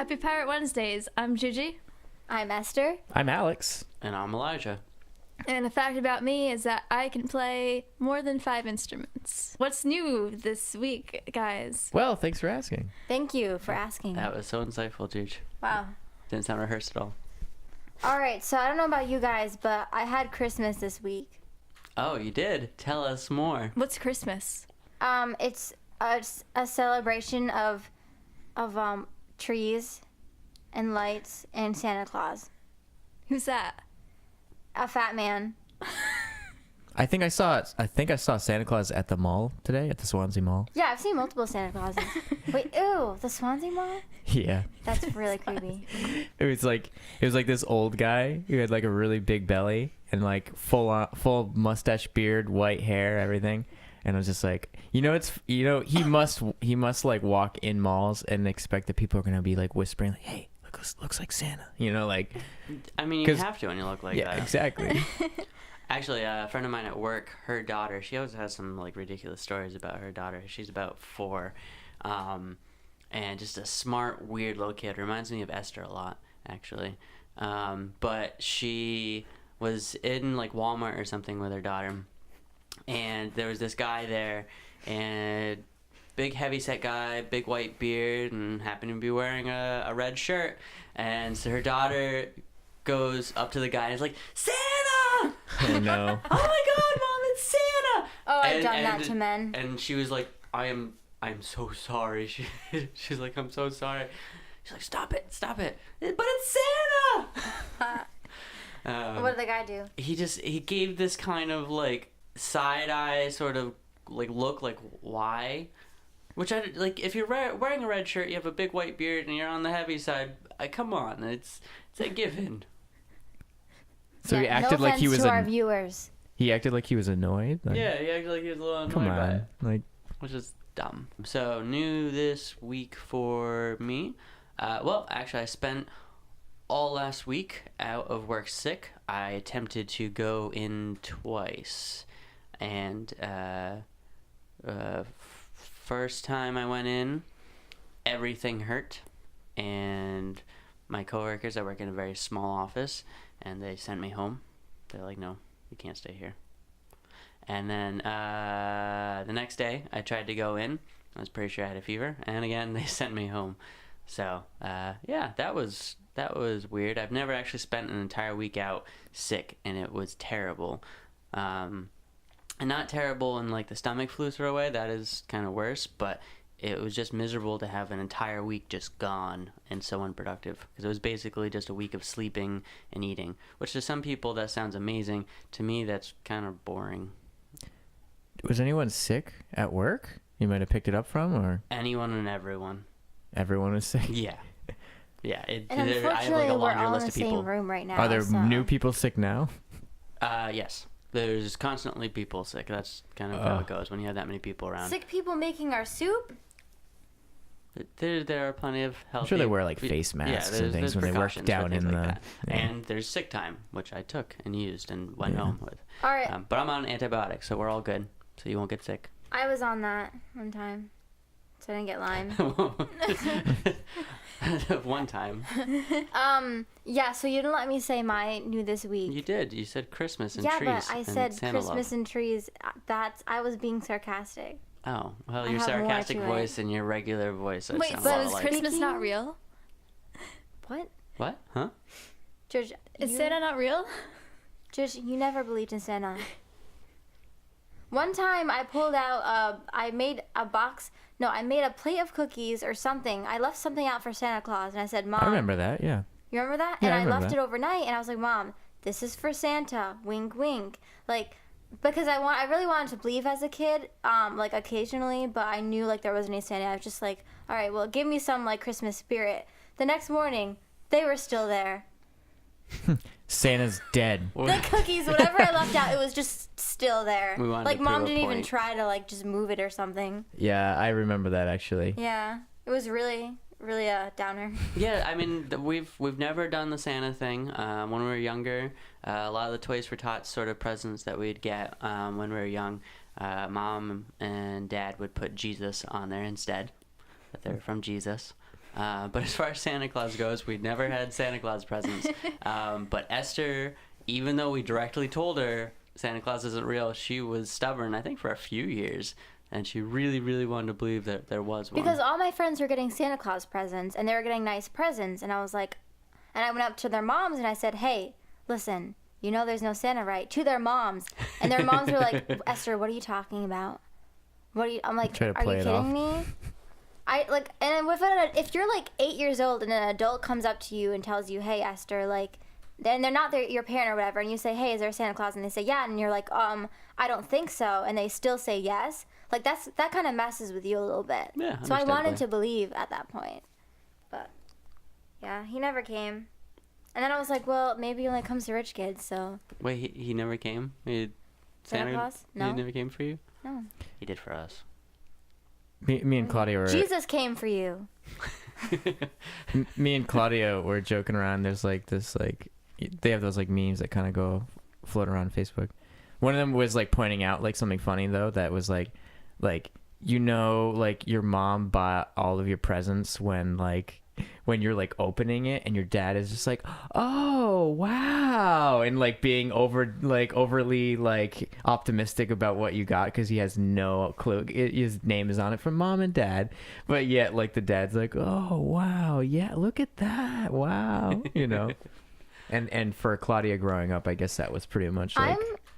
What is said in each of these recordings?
Happy Pirate Wednesdays. I'm Gigi. I'm Esther. I'm Alex. And I'm Elijah. And a fact about me is that I can play more than 5 instruments. What's new this week, guys? Well, thanks for asking. Thank you for asking. That was so insightful, Juge. Wow. Didn't sound rehearsed at all. All right, so I don't know about you guys, but I had Christmas this week. Oh, you did? Tell us more. What's Christmas? It's a celebration of trees and lights and Santa Claus. Who's that? A fat man. I think I saw Santa Claus at the mall today, at the Swansea Mall. Yeah, I've seen multiple Santa Clauses. Wait, ew, the Swansea Mall? Yeah. That's really creepy. It was like this old guy who had like a really big belly and like full mustache, beard, white hair, everything. And I was just like, he must like walk in malls and expect that people are gonna be like whispering, like, "Hey, looks like Santa," like. I mean, you have to when you look like that. Yeah, exactly. Actually, a friend of mine at work, her daughter, she always has some like ridiculous stories about her daughter. She's about 4, and just a smart, weird little kid. Reminds me of Esther a lot, actually. But she was in like Walmart or something with her daughter, and there was this guy there, and big heavyset guy, big white beard, and happened to be wearing a red shirt. And so her daughter goes up to the guy and is like, "Santa!" Oh no. "Oh my God, Mom, it's Santa!" Oh, I've done that to men. And she was like, I'm so sorry. She's like, "I'm so sorry." She's like, stop it. But it's Santa! What did the guy do? He gave this kind of like side eye sort of like look, like, why? Which I like. If you're wearing a red shirt, you have a big white beard, and you're on the heavy side. Come on, it's a given. So he Yeah, acted no like he offense was to our viewers. he acted like he was annoyed. Like, Yeah, he acted like he was a little annoyed come by it, on, like. which is dumb. So new this week for me. Well, actually, I spent all last week out of work sick. I attempted to go in twice, and first time I went in, everything hurt, and my coworkers, I work in a very small office, and they sent me home. They're like, "No, you can't stay here." And then the next day, I tried to go in. I was pretty sure I had a fever, and again, they sent me home. So yeah, that was weird. I've never actually spent an entire week out sick, and it was terrible. And not terrible in like the stomach flu sort of way. That is kind of worse, but it was just miserable to have an entire week just gone and so unproductive, because it was basically just a week of sleeping and eating, which to some people that sounds amazing. To me, that's kind of boring. Was anyone sick at work? You might have picked it up from, or Anyone and everyone. everyone was sick? Yeah. Yeah. And I have like unfortunately, a we're laundry all in list the of people. same room right now. Are there so. new people sick now? Yes. There's constantly people sick. That's kind of how it goes when you have that many people around. Sick people making our soup? There are plenty of healthy... I'm sure they wear like face masks and things when they work precautions for down things in like the. that. Yeah. And there's sick time, which I took and used and went home with. All right. But I'm on antibiotics, so we're all good. So you won't get sick. I was on that one time, so I didn't get Lyme. One time. Yeah, so you didn't let me say my new this week. You did. You said Christmas and Yeah, trees. but I and said Santa Christmas love. and trees. I was being sarcastic. Oh, well, I your have more sarcastic to it. voice and your regular voice. That Wait, sound so a lot is alike. Christmas not Speaking- real? What? What? Huh? George, Is you, Santa not real? George, you never believed in Santa. One time I pulled out, I made a plate of cookies or something. I left something out for Santa Claus, and I said, "Mom." I remember that. Yeah. You remember that? Yeah, and I I remember left that. it overnight, and I was like, "Mom, this is for Santa." Wink, wink. Like, because I really wanted to believe as a kid, like occasionally, but I knew like there wasn't any Santa. I was just like, all right, well, give me some like Christmas spirit. The next morning, they were still there. Santa's dead. The cookies, whatever I left out, it was just still there. We wanted Like to prove Mom a didn't even point. try to like just move it or something. Yeah, I remember that actually. Yeah, it was really a downer. Yeah, I mean, we've never done the Santa thing. When we were younger, a lot of the toys were taught sort of presents that we'd get when we were young. Mom and Dad would put Jesus on there instead, that they were from Jesus. But as far as Santa Claus goes, we never had Santa Claus presents. But Esther, even though we directly told her Santa Claus isn't real, she was stubborn, I think, for a few years. And she really, really wanted to believe that there was one. Because all my friends were getting Santa Claus presents, and they were getting nice presents, and I was like, and I went up to their moms and I said, hey, listen, you know there's no Santa, right? To their moms. And their moms were like, Esther, what are you talking about? I'm like, Try to are play you it kidding off. me? And if you're like 8 years old and an adult comes up to you and tells you, hey, Esther, like, then they're not your parent or whatever, and you say, hey, is there a Santa Claus? And they say, yeah, and you're like, I don't think so, and they still say yes. Like, that kind of messes with you a little bit. Yeah, so I wanted understandably. to believe at that point. But, yeah, he never came. And then I was like, well, maybe he only comes to rich kids, so. Wait, he never came? Santa Claus? No. He never came for you? No. He did for us. Me and Claudia were Jesus came for you. me and Claudia were joking around. There's like this like they have those like memes that kind of go float around Facebook. One of them was like pointing out like something funny though that was like like your mom bought all of your presents when you're like opening it and your dad is just like, oh wow, and like being overly like optimistic about what you got because he has no clue. His name is on it from mom and dad, but yet like the dad's like, oh wow, yeah, look at that, wow, you know. And for Claudia growing up, I guess that was pretty much like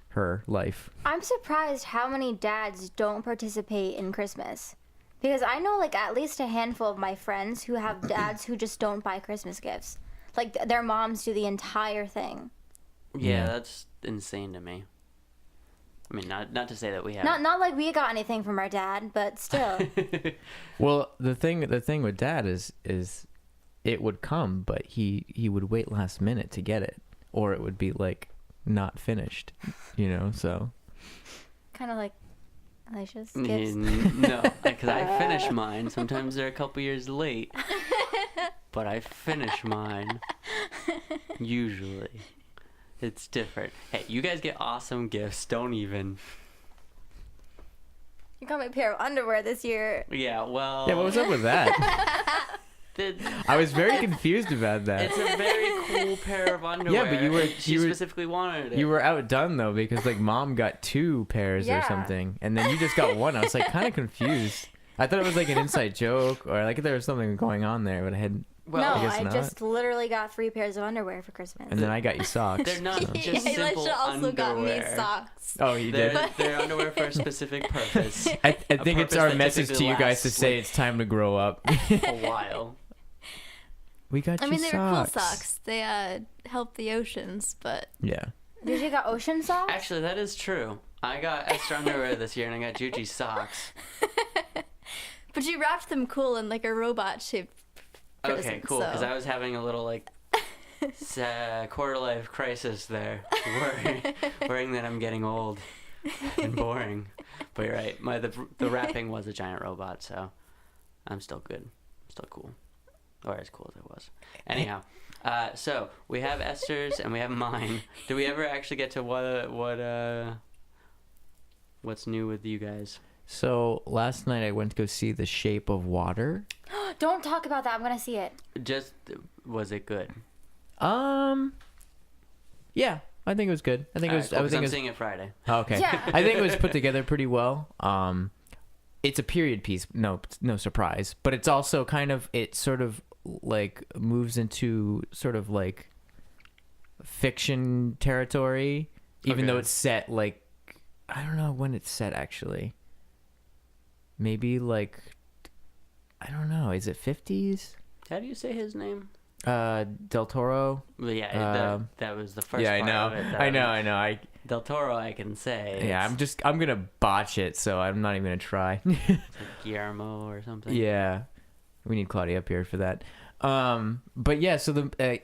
her life. I'm surprised how many dads don't participate in Christmas. Because I know, like, at least a handful of my friends who have dads who just don't buy Christmas gifts. Like, their moms do the entire thing. Yeah, that's insane to me. I mean, not to say that we have. Not like we got anything from our dad, but still. Well, the thing with dad is it would come, but he would wait last minute to get it, or it would be like not finished, you know. So Kind of like Alicia's gifts. No, because I finish mine. Sometimes they're a couple years late, but I finish mine. Usually, it's different. Hey, you guys get awesome gifts. Don't even. You got me a pair of underwear this year. Yeah, well. yeah, what was up with that? I was very confused about that. It's a very cool pair of underwear. Yeah, but she specifically wanted it. You were outdone though because like mom got 2 pairs or Yeah. something, and then you just got one. I was like kind of confused. I thought it was like an inside joke or like there was something going on there, but I had. No, I guess I not. just literally got 3 pairs of underwear for Christmas. And then I got you socks. They're not so. just simple Alicia also got me underwear. socks. Oh, you did. They're underwear for a specific purpose. I think it's purpose our that message to typically you guys to lasts, say like, it's time to grow up. a while. We got I you mean, they were cool socks. socks. They help the oceans, but Yeah. Did you got ocean socks? Actually, that is true. I got extra underwear this year, and I got Juji socks. you wrapped them cool in like a robot shaped. Okay, cool. Because So. I was having a little like quarter life crisis there, worrying that I'm getting old and boring. But you're right. The wrapping was a giant robot, so I'm still good. I'm still cool, or as cool as I was. Anyhow, so we have Esther's and we have mine. Do we ever actually get to what's new with you guys? So last night I went to go see The Shape of Water. Don't talk about that. I'm going to see it. Just was it good? Yeah, I think it was good. I think it was. Cool, I 'cause think I'm it was. seeing it Friday. Oh, okay. Yeah. I think it was put together pretty well. It's a period piece. No surprise. But it's also kind of. It sort of like moves into sort of like fiction territory, even Okay. though it's set like I don't know when it's set actually. Maybe like I don't know. Is it 50s? How do you say his name? Del Toro. Well, yeah, that was the first. Yeah, I part know. Of it, I know. Del Toro, I can say. Yeah, It's I'm gonna botch it, so I'm not even gonna try. like Guillermo or something. Yeah, we need Claudia up here for that. But yeah, so the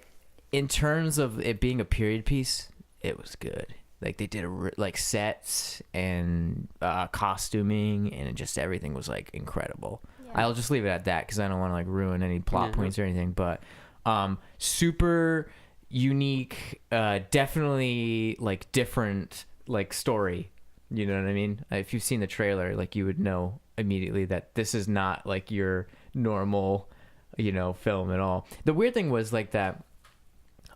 in terms of it being a period piece, it was good. Like they did like sets and costuming, and just everything was like incredible. Yeah. I'll just leave it at that because I don't want to like ruin any plot Yeah. points or anything. But super unique, definitely like different like story. You know what I mean? If you've seen the trailer, like you would know immediately that this is not like your normal film at all. The weird thing was like that,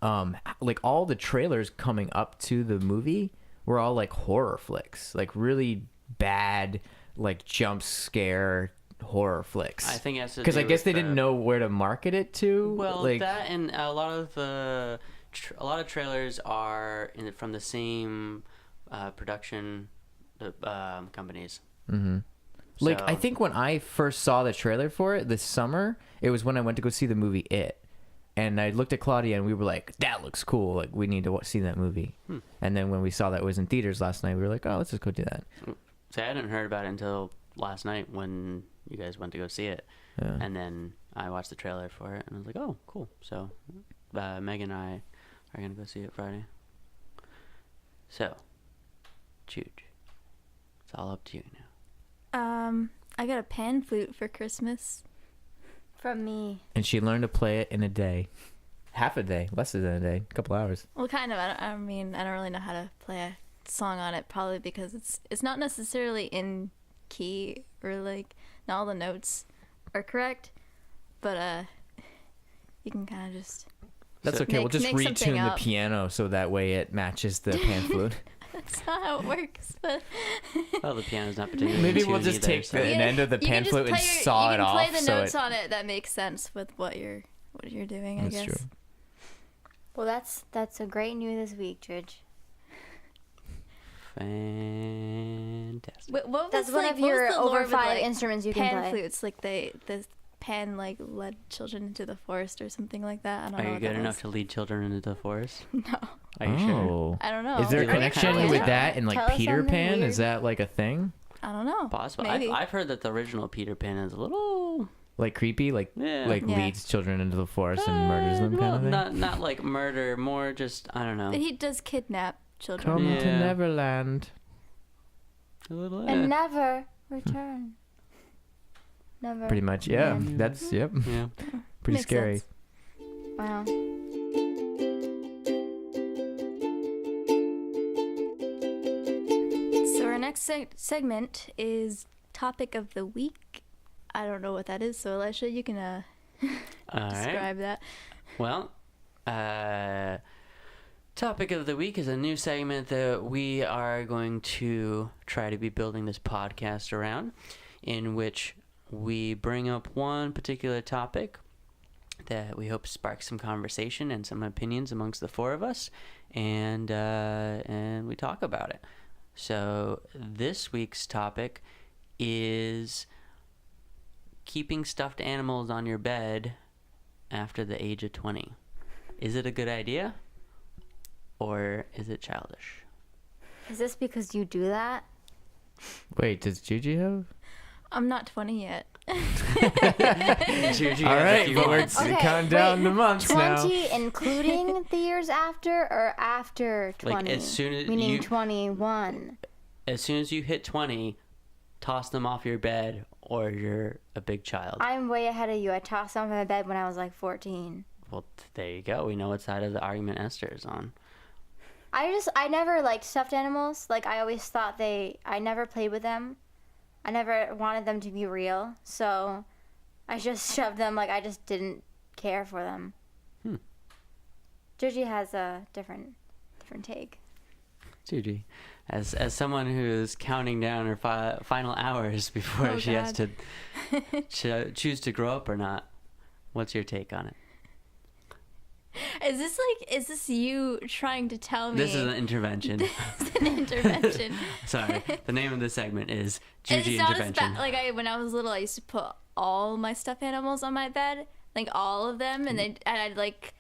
like all the trailers coming up to the movie were all like horror flicks, like really bad, like jump scare horror flicks. I think it's because I guess they didn't know where to market it to. Well, like, that and a lot of trailers are from the same production companies. Mm-hmm. Like, So- I think when I first saw the trailer for it this summer, it was when I went to go see the movie It. And I looked at Claudia and we were like, that looks cool. Like, we need to see that movie. And then when we saw that it was in theaters last night, we were like, oh, let's just go do that. See, I hadn't heard about it until last night when you guys went to go see it. Yeah. And then I watched the trailer for it and I was like, oh, cool. So Meg and I are going to go see it Friday. So, Juge, it's all up to you now. I got a pan flute for Christmas. From me. And she learned to play it in a day. Half a day. Less than a day. A couple hours. Well, kind of. I mean, I don't really know how to play a song on it, probably because it's not necessarily in key, or like not all the notes are correct, but you can kind of just. That's So- okay. We'll Make- just make something retune the up. piano so that way it matches the pan flute. That's not how it works, but. Well, the piano's not particularly Maybe in we'll tune just either, take so- the an end of the You can pan just flute and play saw it You can off. play the so notes it, on it that makes sense with what you're doing, I That's guess. true. Well, that's a great news this week, George. Fantastic. What That's was, one like, of what was your the lore over with, 5 like, instruments you can pan play. flutes, like the pan like led children into the forest or something like that. I don't know. Are you what good that enough was. to lead children into the forest? No, Are you sure? Oh. I don't know. Is there a Are you connection kinda with like- that and like Tell us Peter something Pan? weird. Is that like a thing? I don't know. Possible. Maybe. I've heard that the original Peter Pan is a little Like creepy? Like Yeah. leads children into the forest and murders them kind of thing? Not like murder, more just I don't know. He does kidnap children. Come to Yeah. Neverland. A little. And never return. Never. Pretty much, yeah. Yeah. That's, yep. Yeah. Pretty Makes scary. sense. Wow. So our next segment is topic of the week. I don't know what that is, so Elisha, you can All right. describe that. Well, topic of the week is a new segment that we are going to try to be building this podcast around, in which we bring up one particular topic that we hope sparks some conversation and some opinions amongst the four of us, and we talk about it. So this week's topic is keeping stuffed animals on your bed after the age of 20. Is it a good idea, or is it childish? Is this because you do that? Wait, does Gigi have? I'm not 20 yet. Juju All has a right, few but we're months. Okay, counting down wait, the months now. 20 including the years after or after 20? Like, as soon as Meaning you- 21. As soon as you hit 20, toss them off your bed, or you're a big child. I'm way ahead of you. I tossed them off my bed when I was like 14. Well, there you go. We know what side of the argument Esther is on. I never liked stuffed animals. Like, I always thought I never played with them. I never wanted them to be real. So I just shoved them. Like, I just didn't care for them. Georgie has a different take. Juju, as someone who's counting down her final hours before Oh, she has God. to choose to grow up or not, what's your take on it? Is this you trying to tell me This is an intervention. it's an intervention? Sorry, the name of the segment is And Juju it's not as Intervention. bad. Like when I was little, I used to put all my stuffed animals on my bed, like all of them, and I'd like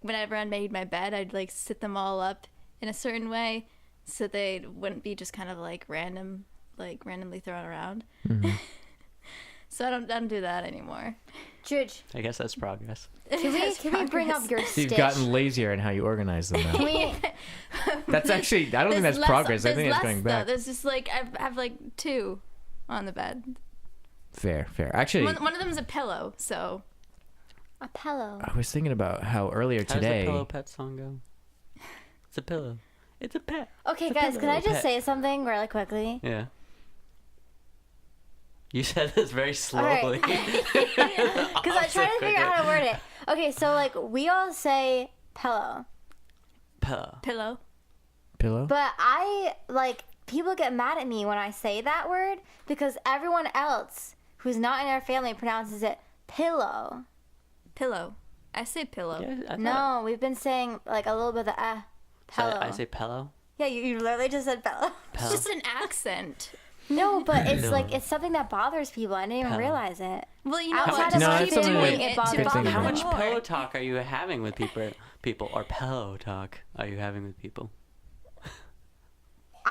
whenever I made my bed, I'd like sit them all up in a certain way, so they wouldn't be just kind of like randomly thrown around. So I don't do that anymore. George, I guess that's progress. can we bring up your So you've stitch? gotten lazier in how you organize them now. Can we, That's actually, I don't think There's that's less- progress. I there's think it's less, going though. back. There's just like I have like 2 on the bed. Fair. Actually, One of them's a pillow, so a pillow. I was thinking about how earlier How does today. the Pillow Pet song go? It's a pillow. It's a pet. Okay, It's a guys, can I pillow just pet. say something really quickly? Yeah. You said this very All slowly. right. Because I tried to figure out how to word it. Okay, so like we all say pillow, Pillow. Pillow? but I like people get mad at me when I say that word because everyone else who's not in our family pronounces it pillow. Pillow. I say pillow. Yeah, I thought- No, we've been saying like a little bit of so pillow. I say pillow. Yeah, you literally just said pillow. It's Pillow. just an accent. No, but it's No. like it's something that bothers people. I didn't even Pillow. realize it. Well, you know Outside what? of No, Just that's keep something doing that- it Good to thing bother to How know. them much more. pillow talk are you having with people, or pillow talk are you having with people?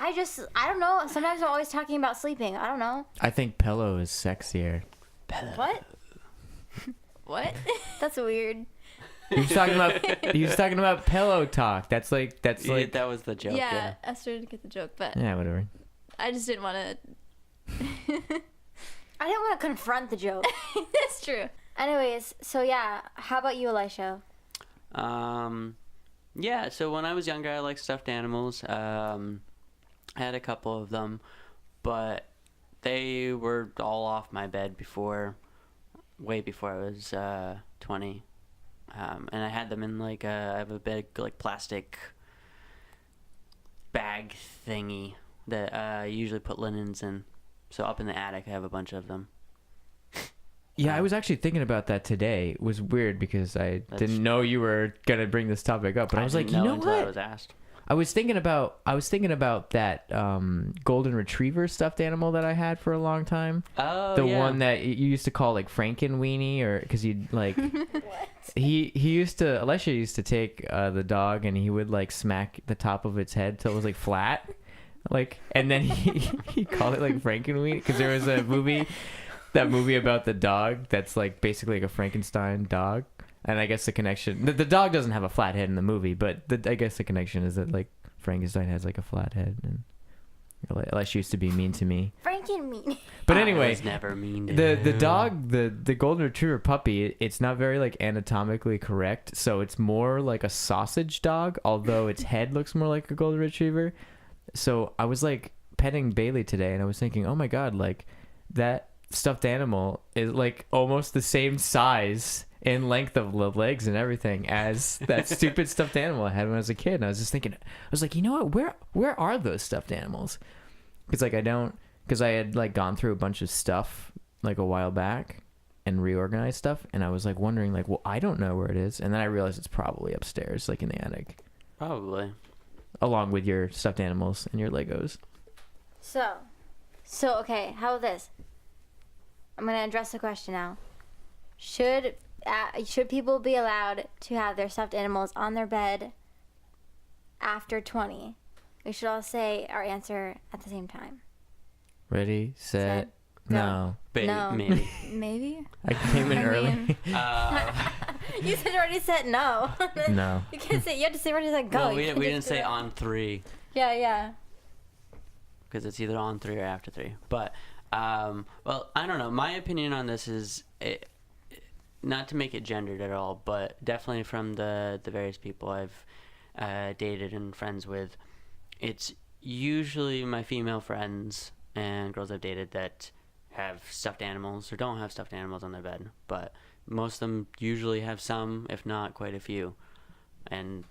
I don't know. Sometimes I'm always talking about sleeping. I don't know. I think pillow is sexier. Pillow. What? What? That's weird. He was talking about pillow talk. That's like Yeah, that was the joke. yeah, Yeah. Esther didn't get the joke, but yeah, whatever. I just didn't want to. I didn't want to confront the joke. That's true. Anyways, so yeah, how about you, Elisha? Yeah. So when I was younger, I liked stuffed animals. I had a couple of them, but they were all off my bed way before I was 20. And I had them in like I have a big like plastic bag thingy that I usually put linens in. So up in the attic, I have a bunch of them. Yeah, I was actually thinking about that today. It was weird because I That's- didn't know you were gonna bring this topic up, but I was like, didn't you know until I what? was asked. I was thinking about that golden retriever stuffed animal that I had for a long time. Oh, The yeah. one that you used to call like Frankenweenie, or because you'd like he Elisha used to take the dog and he would like smack the top of its head till it was like flat, like, and then he called it like Frankenweenie because there was a movie, that movie about the dog that's like basically like a Frankenstein dog. And I guess the connection, the dog doesn't have a flat head in the movie, but I guess the connection is that like Frankenstein has like a flat head, and Elisha used to be mean to me. Frankenweenie. But I anyway, was never mean to the him. dog, the golden retriever puppy, it's not very like anatomically correct, so it's more like a sausage dog, although its head looks more like a golden retriever. So I was like petting Bailey today, and I was thinking, oh my god, like that stuffed animal is like almost the same size in length of the legs and everything as that stupid stuffed animal I had when I was a kid. And I was just thinking, I was like, you know what, where are those stuffed animals? Because like I had like gone through a bunch of stuff like a while back and reorganized stuff, and I was like wondering like, well, I don't know where it is, and then I realized it's probably upstairs, like in the attic, Probably. along with your stuffed animals and your Legos. So okay, how about this? I'm gonna address the question now. Should people be allowed to have their stuffed animals on their bed after 20? We should all say our answer at the same time. Ready, set, Go. no. No. Maybe. Maybe. I came in I early. mean, You said already said no. No. You can't say. You have to say already said go. Well, You we can't didn't just do say it. on 3 Yeah. because it's either on 3 or after 3. But well, I don't know. My opinion on this is not to make it gendered at all, but definitely from the various people I've dated and friends with, it's usually my female friends and girls I've dated that have stuffed animals or don't have stuffed animals on their bed, but most of them usually have some, if not quite a few, and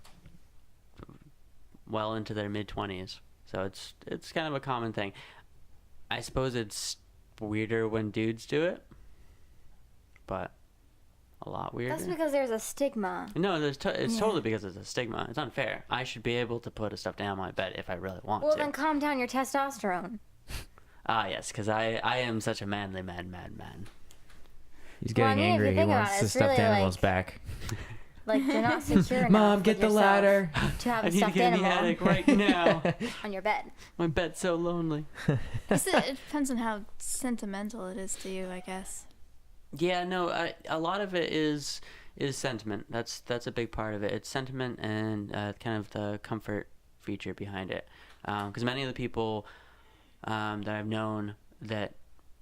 well into their mid-20s. So it's kind of a common thing. I suppose it's weirder when dudes do it, but a lot weirder. That's because there's a stigma. No, it's Yeah. totally because it's a stigma. It's unfair. I should be able to put a stuffed animal on my bed if I really want Well, to. then calm down your testosterone. Ah, yes, because I am such a manly man. He's Well, I getting mean, if angry. you He think about wants it, the it's stuffed really, animals like- back. Like you're not secure enough. Mom, with get the yourself ladder. to have I a need to stuffed get in the animal attic right now. on your bed. My bed's so lonely. it depends on how sentimental it is to you, I guess. Yeah, no, a lot of it is sentiment. That's a big part of it. It's sentiment and kind of the comfort feature behind it. Because many of the people that I've known that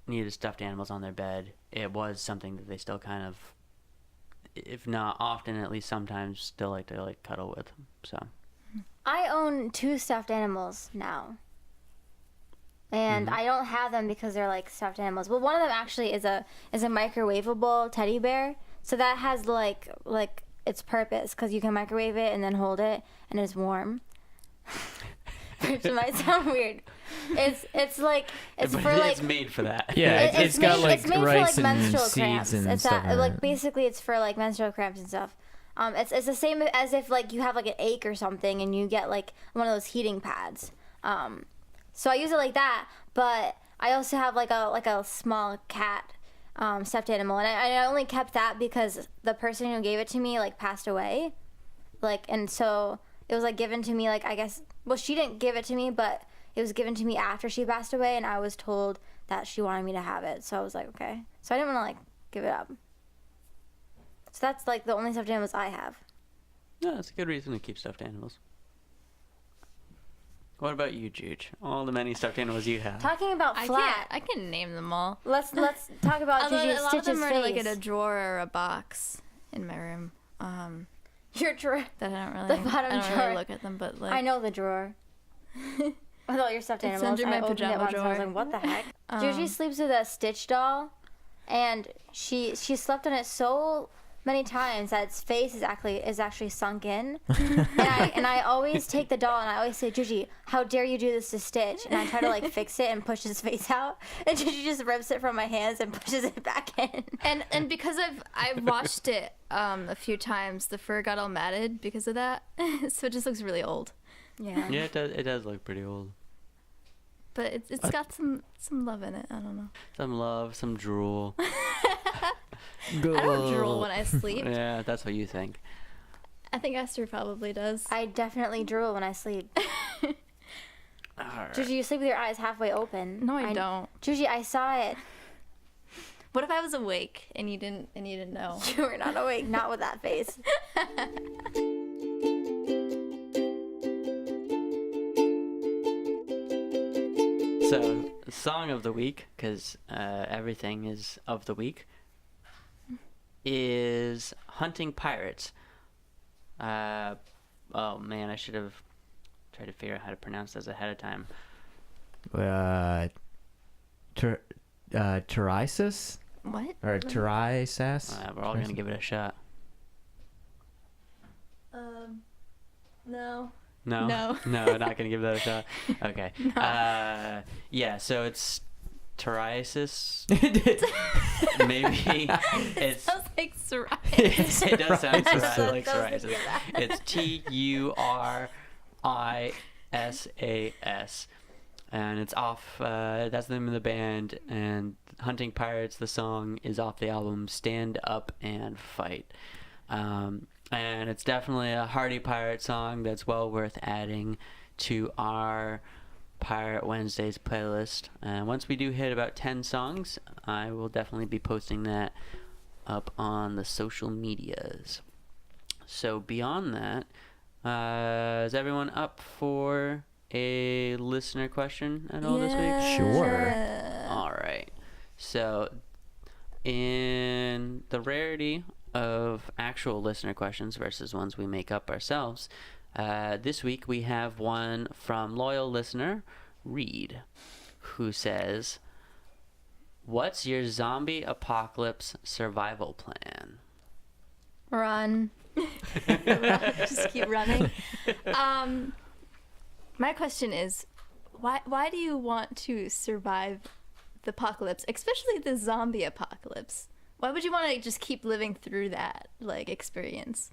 needed stuffed animals on their bed, it was something that they still kind of, if not often, at least sometimes, still like to like cuddle with. So I own 2 stuffed animals now. And I don't have them because they're like stuffed animals. Well, one of them actually is a microwavable teddy bear. So that has like its purpose because you can microwave it and then hold it and it's warm. Which might sound weird. It's like it's But for it's like made for that. Yeah, it's got like it's made rice for like and menstrual seeds cramps. and It's stuff. in like it. basically it's for like menstrual cramps and stuff. It's the same as if like you have like an ache or something and you get like one of those heating pads. So I use it like that, but I also have like a small cat stuffed animal, and I only kept that because the person who gave it to me like passed away, like, and so it was like given to me, like, I guess, well, she didn't give it to me, but it was given to me after she passed away, and I was told that she wanted me to have it, so I was like, okay. So I didn't want to like give it up. So that's like the only stuffed animals I have. No, that's a good reason to keep stuffed animals. What about you, Juge? All the many stuffed animals you have. Talking about flat, I can name them all. let's talk about Although Gigi a lot of Stitch's them are face. like in a drawer or a box in my room. Your drawer. That I don't really. The bottom I don't drawer. really look at them, but like. I know the drawer. With all your stuffed It's animals. under my I opened it pajama once and I was drawer. like, what the heck? Gigi sleeps with a Stitch doll, and she slept on it so many times that its face is actually sunk in. and I always take the doll and I always say, Gigi, how dare you do this to Stitch? And I try to like fix it and push his face out, and Gigi just rips it from my hands and pushes it back in. And because I've watched it a few times, the fur got all matted because of that, so it just looks really old. Yeah. Yeah, it does look pretty old. But it's got some love in it. I don't know. Some love, some drool. I don't drool when I sleep. Yeah, that's what you think. I think Esther probably does. I definitely drool when I sleep. Alright. Gigi, you sleep with your eyes halfway open. No, I don't. Gigi, I saw it. What if I was awake and you didn't know? You were not awake, not with that face. So, song of the week, because everything is of the week, is Hunting Pirates. Oh man, I should have tried to figure out how to pronounce this ahead of time. Pterisis? What? Or Pterisas? We're all going to give it a shot. No. No? No. No, not going to give that a shot? Okay. Yeah, so it's Pterisis. Maybe it's... Sounds like psoriasis. It does sound like That does psoriasis. look like It's Turisas. And it's off, that's the name of the band, and Hunting Pirates, the song, is off the album Stand Up and Fight. And it's definitely a hearty pirate song that's well worth adding to our Pirate Wednesdays playlist. And once we do hit about 10 songs, I will definitely be posting that up on the social medias. So beyond that, is everyone up for a listener question at all this week? Sure. All right. So, in the rarity of actual listener questions versus ones we make up ourselves, this week we have one from loyal listener Reed, who says, "What's your zombie apocalypse survival plan?" Run. Just keep running. My question is, why do you want to survive the apocalypse, especially the zombie apocalypse? Why would you want to just keep living through that like experience?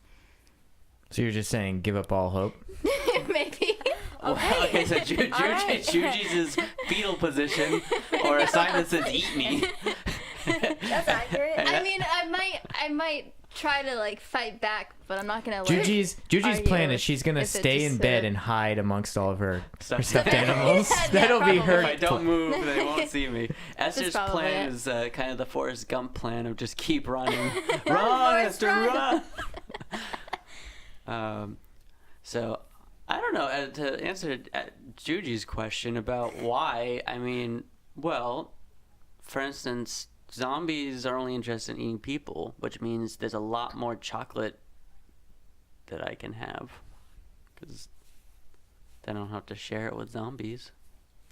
So you're just saying give up all hope? Maybe. Okay, so Juji's fetal position, or a sign that says "eat me." That's accurate. I mean, I might try to like fight back, but I'm not gonna. Like, Juji's argue plan is she's gonna if it's stay just in bed a- and hide amongst all of her Stuffed stuffed animals. Yeah, That'll be her. If I don't move, they won't see me. Esther's probably plan it. is kind of the Forrest Gump plan of just keep running. Forrest, Run, Esther, run. run! So, I don't know. To answer Juji's question about why, I mean, well, for instance, zombies are only interested in eating people, which means there's a lot more chocolate that I can have. Because then I don't have to share it with zombies.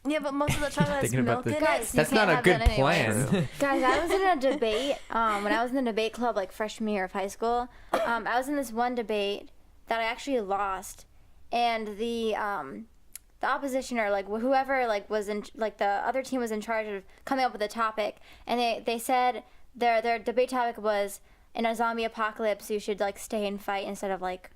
Yeah, but most of the chocolate has Thinking about milk in this. it. So That's you can't not a have good that anyways. plan. Guys, I was in a debate when I was in the debate club like freshman year of high school. I was in this one debate that I actually lost, and the opposition or like whoever like was in like the other team was in charge of coming up with a topic, and they said their debate topic was, in a zombie apocalypse you should like stay and fight instead of like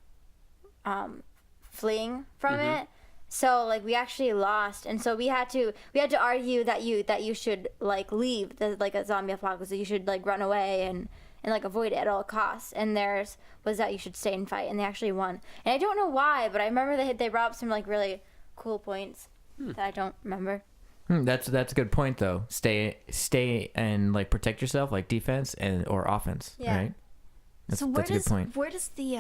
fleeing from it. So like we actually lost, and so we had to argue that you should like leave the like a zombie apocalypse, that you should like run away and like avoid it at all costs. And theirs was that you should stay and fight, and they actually won. And I don't know why, but I remember they brought up some like really cool points that I don't remember. That's a good point though. Stay and like protect yourself, like defense or offense, Yeah. right? That's So a good point. where does the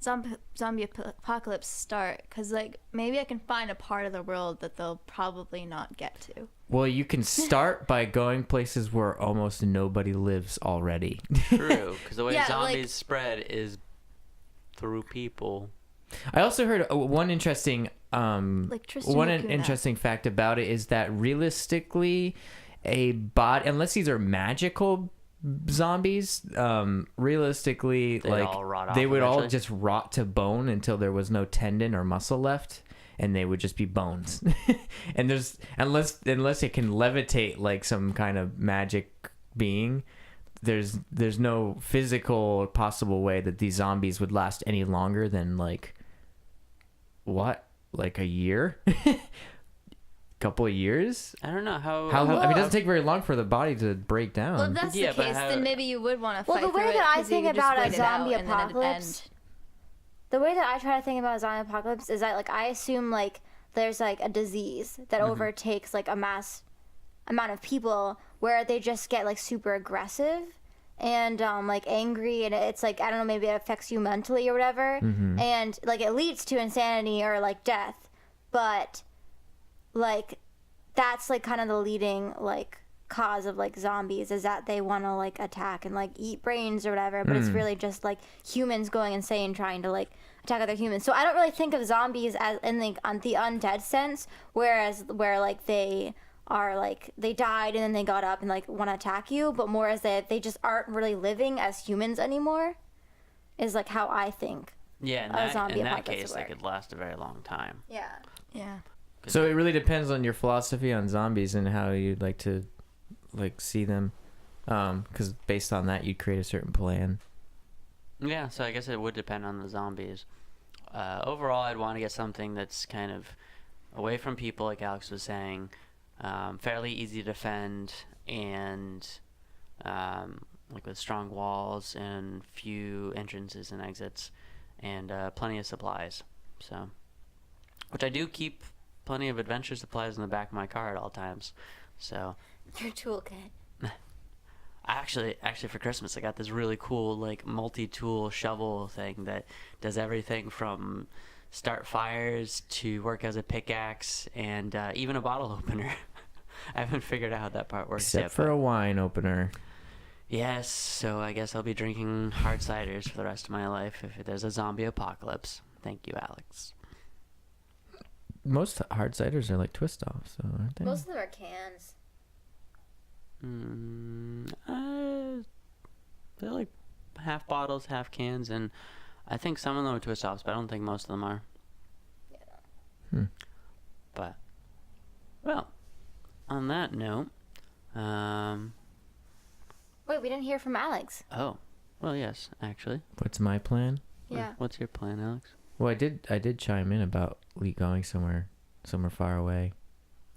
zombie apocalypse start? Because like maybe I can find a part of the world that they'll probably not get to. Well, you can start by going places where almost nobody lives already. True, because the way Yeah, zombies like- spread is through people. I also heard one interesting Like Tristan one Lacuna. interesting fact about it is that realistically, a bot, unless these are magical zombies, realistically, They'd like all rot off they would all eventually. just rot to bone until there was no tendon or muscle left, and they would just be bones. And there's unless it can levitate like some kind of magic being, there's no physical or possible way that these zombies would last any longer than like a year. Couple of years. I don't know how. I mean, it doesn't take very long for the body to break down. Well, if that's Yeah, the but case, how- then maybe you would want to Well, fight the way through that it, I 'cause you think could just about a wait it out zombie and then it'd apocalypse, end. the way that I try to think about a zombie apocalypse is that like I assume like there's like a disease that overtakes like a mass amount of people where they just get like super aggressive and like angry, and it's like I don't know, maybe it affects you mentally or whatever, and like it leads to insanity or like death, but like that's like kind of the leading like cause of like zombies is that they want to like attack and like eat brains or whatever, but it's really just like humans going insane trying to like attack other humans. So I don't really think of zombies as in like on the undead sense, where like they are like they died and then they got up and like want to attack you, but more as they just aren't really living as humans anymore, is like how I think. Yeah, in a that, zombie in that apocalypse case, would they work. could last a very long time. Yeah. Yeah. So it really depends on your philosophy on zombies and how you'd like to like see them, because based on that you'd create a certain plan. Yeah, so I guess it would depend on the zombies. Overall, I'd want to get something that's kind of away from people, like Alex was saying, fairly easy to defend, and like with strong walls and few entrances and exits, and plenty of supplies. So, which I do keep plenty of adventure supplies in the back of my car at all times. So, Your toolkit. Actually, for Christmas, I got this really cool like multi-tool shovel thing that does everything from start fires to work as a pickaxe and even a bottle opener. I haven't figured out how that part works Except yet. for but- a wine opener. Yes, so I guess I'll be drinking hard ciders for the rest of my life if there's a zombie apocalypse. Thank you, Alex. Most hard ciders are like twist offs, so aren't they? Most of them are cans. They're like half bottles, half cans, and I think some of them are twist offs, but I don't think most of them are. Hmm. But, well, on that note, Wait, we didn't hear from Alex. oh, well, yes, actually. What's my plan? Yeah. What's your plan, Alex? Well, I did chime in about going somewhere far away.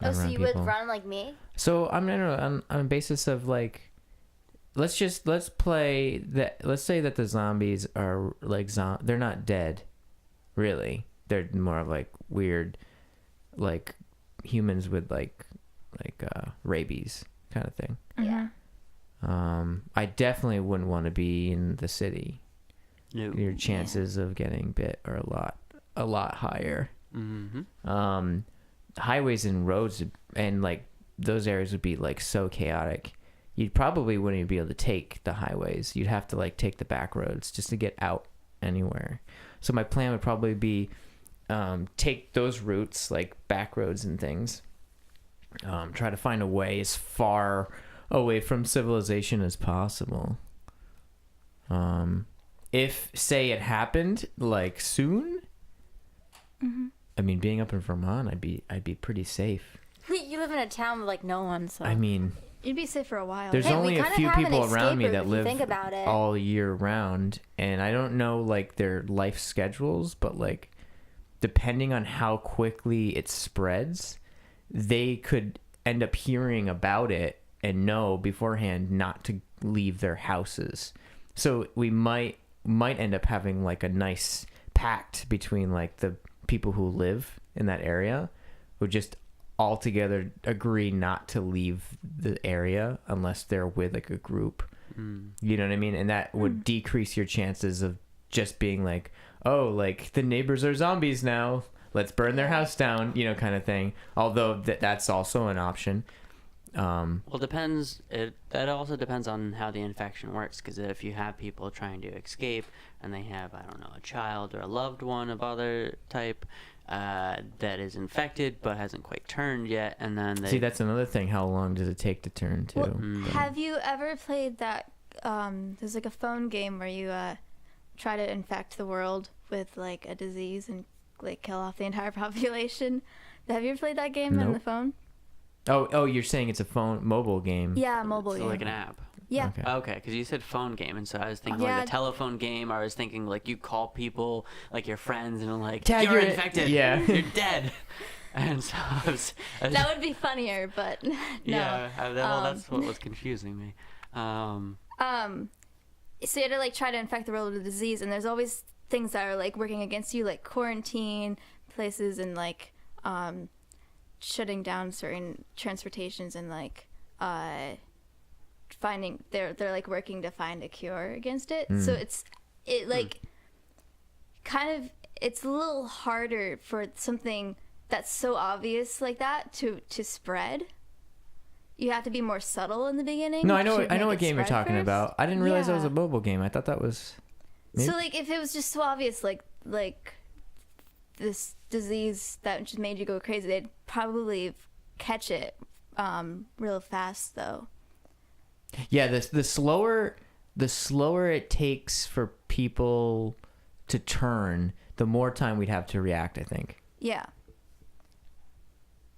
Oh, so around you people. would run like me? So I'm on a basis of like, let's say that the zombies are like they're not dead, really. They're more of like weird, like humans with like rabies kind of thing. Yeah. I definitely wouldn't want to be in the city. No. Your chances of getting bit are a lot higher. Mm-hmm. Highways and roads and like those areas would be like so chaotic. You probably wouldn't even be able to take the highways. You'd have to like take the back roads just to get out anywhere. So my plan would probably be take those routes, like back roads and things, try to find a way as far away from civilization as possible. If say it happened like soon, I mean, being up in Vermont, I'd be pretty safe. You live in a town with like no one, so I mean, You'd be safe for a while. there's Hey, we only a kind of few have an people around escape me route that if you live think about it. all year round, and I don't know like their life schedules, but like depending on how quickly it spreads, they could end up hearing about it and know beforehand not to leave their houses. So we might end up having like a nice pact between like the people who live in that area who just all together agree not to leave the area unless they're with like a group. You know what I mean? And that would decrease your chances of just being like, oh, like the neighbors are zombies now, let's burn their house down, you know, kind of thing. Although that's also an option. Well, that also depends on how the infection works. Because if you have people trying to escape and they have, I don't know, a child or a loved one of other type that is infected but hasn't quite turned yet, and then they See, that's another thing. How long does it take to turn too? Well, have you ever played that? There's like a phone game where you try to infect the world with like a disease and like kill off the entire population. Have you ever played that game on Nope. the phone? Oh, you're saying it's a mobile game? Yeah, mobile so game. like an app. Yeah. Okay. Okay, because you said phone game, and so I was thinking Yeah. like a telephone game. Or I was thinking like you call people, like your friends, and like Tag, you're you're- infected, yeah. you're dead. And so I was That would be funnier, but no. yeah. That's what was confusing me. So you had to like try to infect the world with a disease, and there's always things that are like working against you, like quarantine places and like shutting down certain transportations and like finding they're like working to find a cure against it. So it's kind of it's a little harder for something that's so obvious like that to spread. You have to be more subtle in the beginning. No, I to know make what it game you're spread talking first. about. I didn't realize that was Yeah. a mobile game. I thought that was. Maybe- So like if it was just so obvious like this disease that just made you go crazy, they'd probably catch it real fast though. Yeah, the slower it takes for people to turn, the more time we'd have to react, I think. Yeah.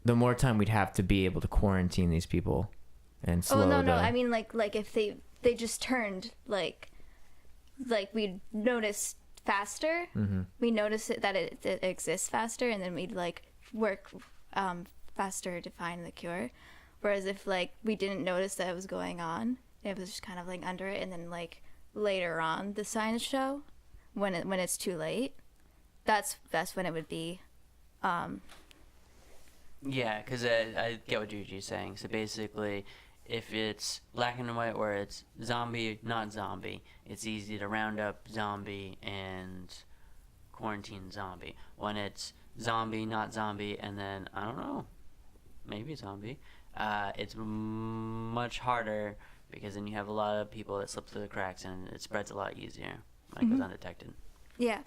The more time we'd have to be able to quarantine these people and slow Oh no, the... I mean like if they just turned like we'd notice faster. We notice that it exists faster, and then we'd like work faster to find the cure. Whereas if like we didn't notice that it was going on, it was just kind of like under it, and then like later on the signs show when it's too late. That's when it would be. Yeah, because I get what Juju's saying. So basically, if it's black and white where it's zombie, not zombie, it's easy to round up zombie and quarantine zombie. When it's zombie, not zombie, and then, I don't know, maybe zombie, it's much harder because then you have a lot of people that slip through the cracks and it spreads a lot easier when it goes undetected. Yeah.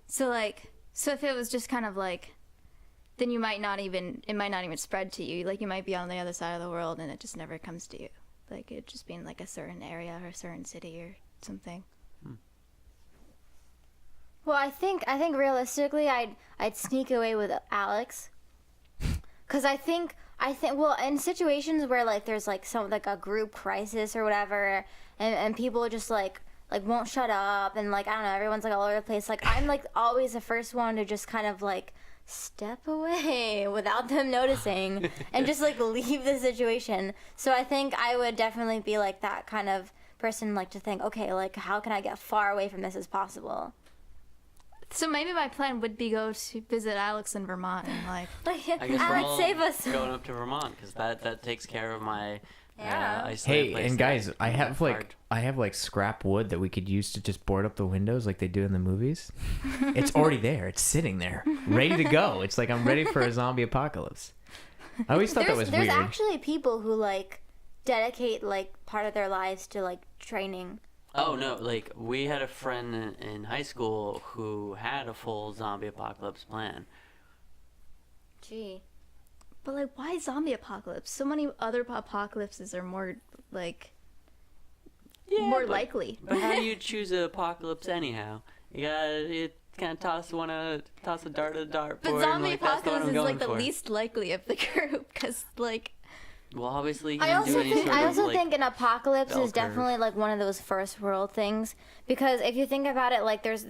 So if it was just kind of like, then it might not even spread to you. Like you might be on the other side of the world and it just never comes to you. Like it just being like a certain area or a certain city or something. Well, I think realistically, I'd sneak away with Alex, because I think well, in situations where like there's like a group crisis or whatever, and people just like won't shut up, and like I don't know, everyone's like all over the place. Like I'm like always the first one to just kind of like step away without them noticing and just like leave the situation. So I think I would definitely be like that kind of person, like to think, okay, like how can I get far away from this as possible? So maybe my plan would be go to visit Alex in Vermont and like. I guess we're Alex, all save us. going up to Vermont because that takes care of my Yeah. isolated Hey, place and that guys, I have hard. like scrap wood that we could use to just board up the windows like they do in the movies. It's already there. It's sitting there, ready to go. It's like I'm ready for a zombie apocalypse. I always thought that was There's weird. actually people who like dedicate like part of their lives to like training. Oh no! Like we had a friend in high school who had a full zombie apocalypse plan. Gee. But like, why zombie apocalypse? So many other apocalypses are more like more but- likely. But how do you choose an apocalypse anyhow? You kind of toss a dart at a dartboard. But and, zombie like, that's the one apocalypse I'm is going like the for. least likely of the group because like Well, obviously, he I didn't also do any think sort I of, also like, think an apocalypse bell is definitely curve. like one of those first world things, because if you think about it, like there's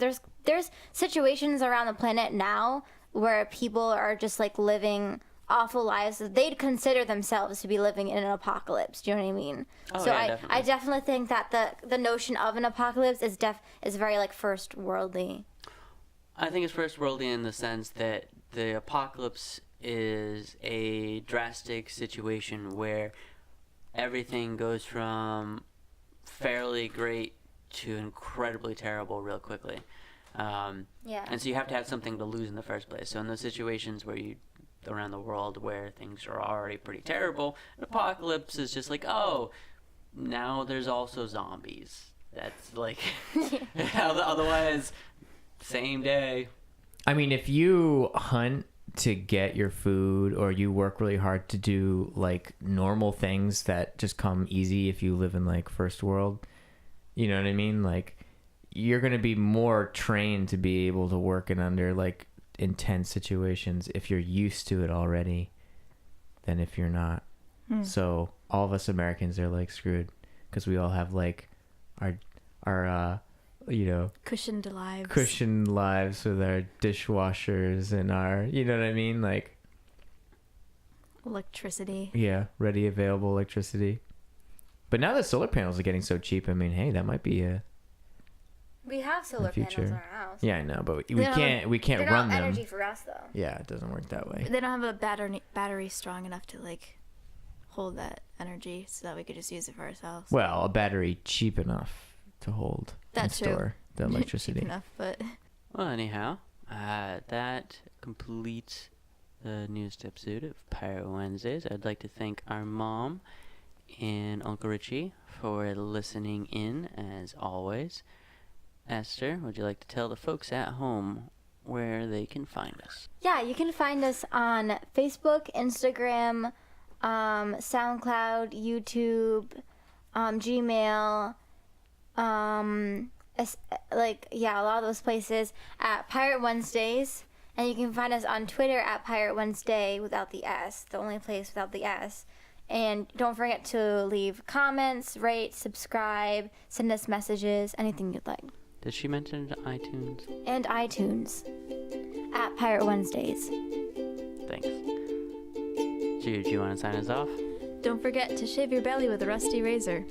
situations around the planet now where people are just like living awful lives that they'd consider themselves to be living in an apocalypse. Do you know what I mean? Oh, So yeah, I definitely. definitely think that the notion of an apocalypse is very like first worldly. I think it's first worldly in the sense that the apocalypse is a drastic situation where everything goes from fairly great to incredibly terrible real quickly. Yeah. And so you have to have something to lose in the first place. So in those situations where you around the world where things are already pretty terrible, an apocalypse is just like, oh, now there's also zombies. That's like otherwise same day. I mean, if you hunt to get your food or you work really hard to do like normal things that just come easy if you live in like first world, you know what I mean? Like you're going to be more trained to be able to work in under like intense situations if you're used to it already than if you're not. So all of us Americans are like screwed because we all have like our you know, cushioned lives. cushioned lives with our dishwashers and our, you know what I mean? Like, Electricity. yeah, ready available electricity. But now that solar panels are getting so cheap, I mean, hey, that might be a We have solar panels future. in our house. yeah, I know, but we Yeah. can't They're run not them. energy for us though. Yeah, it doesn't work that way. They don't have a battery strong enough to like hold that energy so that we could just use it for ourselves. Well, a battery cheap enough to hold That's and true. store the Cheap electricity. enough, but Well, anyhow, that completes the news episode of Pirate Wednesdays. I'd like to thank our mom and Uncle Richie for listening in, as always. Esther, would you like to tell the folks at home where they can find us? Yeah, you can find us on Facebook, Instagram, SoundCloud, YouTube, Gmail, a lot of those places at Pirate Wednesdays. And you can find us on Twitter at Pirate Wednesday without the S, the only place without the S. And don't forget to leave comments, rate, subscribe, send us messages, anything you'd like. Did she mention iTunes? And iTunes at Pirate Wednesdays. Thanks. Jude, do you want to sign us off? don't forget to shave your belly with a rusty razor.